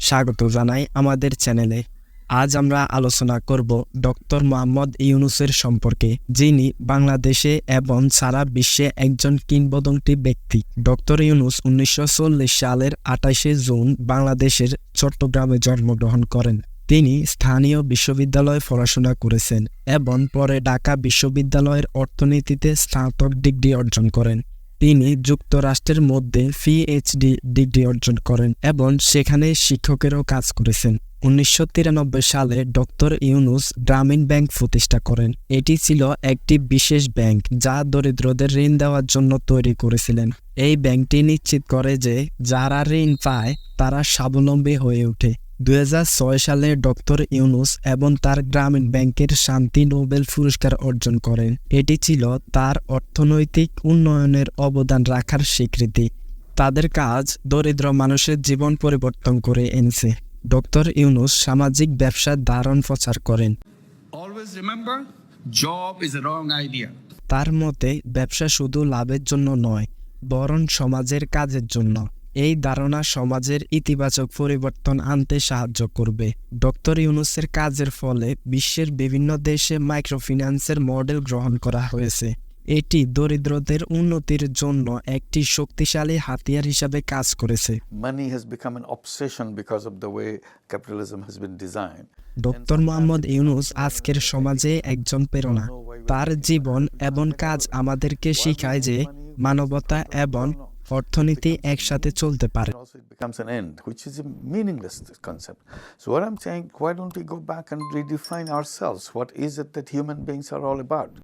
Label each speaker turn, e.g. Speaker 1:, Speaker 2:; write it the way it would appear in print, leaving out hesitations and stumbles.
Speaker 1: স্বাগত জানাই আমাদের চ্যানেলে। আজ আমরা আলোচনা করব ডক্টর মোহাম্মদ ইউনূসের সম্পর্কে, যিনি বাংলাদেশে এবং সারা বিশ্বে একজন কিংবদন্তি ব্যক্তি। ডক্টর ইউনূস 1940 সালের 28শে জুন বাংলাদেশের চট্টগ্রামে জন্মগ্রহণ করেন। তিনি স্থানীয় বিশ্ববিদ্যালয়ে পড়াশোনা করেছেন এবং পরে ঢাকা বিশ্ববিদ্যালয়ের অর্থনীতিতে স্নাতক ডিগ্রি অর্জন করেন। তিনি যুক্তরাষ্ট্রের মধ্যে পিএইচডি ডিগ্রি অর্জন করেন এবং সেখানে শিক্ষকেরও কাজ করেছেন। 1993 সালে ডক্টর ইউনূস গ্রামীণ ব্যাংক প্রতিষ্ঠা করেন। এটি ছিল একটি বিশেষ ব্যাংক যা দরিদ্রদের ঋণ দেওয়ার জন্য তৈরি করেছিলেন। এই ব্যাংকটি নিশ্চিত করে যে যারা ঋণ পায় তারা স্বাবলম্বী হয়ে ওঠে। 2006 সালে ডক্টর ইউনূস এবং তার গ্রামীণ ব্যাংকের শান্তি নোবেল পুরস্কার অর্জন করেন। এটি ছিল তার অর্থনৈতিক উন্নয়নের অবদান রাখার স্বীকৃতি। তাদের কাজ দরিদ্র মানুষের জীবন পরিবর্তন করে এনেছে। ডক্টর ইউনূস সামাজিক ব্যবসার ধারণ প্রচার করেন।
Speaker 2: Always remember, job is a wrong idea.
Speaker 1: তার মতে ব্যবসা শুধু লাভের জন্য নয়, বরং সমাজের কাজের জন্য। এই ধারণা সমাজের ইতিবাচক পরিবর্তন আনতে সাহায্য করবে। ডক্টর ইউনূসের কাজের ফলে বিশ্বের বিভিন্ন দেশে মাইক্রোফিন্যান্সের মডেল গ্রহণ করা হয়েছে। এটি দরিদ্রদের উন্নতির জন্য একটি শক্তিশালী হাতিয়ার হিসাবে কাজ করেছে।
Speaker 3: Money has become an obsession because of the way capitalism has been designed.
Speaker 1: Doctor Mohammad Yunus আজকের সমাজে একজন প্রেরণা। তার জীবন এবং কাজ আমাদেরকে শিখায় যে মানবতা এবং অর্থনীতি একসাথে চলতে পারে।
Speaker 3: And also it becomes an end, which is a meaningless concept. So what I'm saying, why don't we go back and redefine ourselves? What is it that human beings are all about?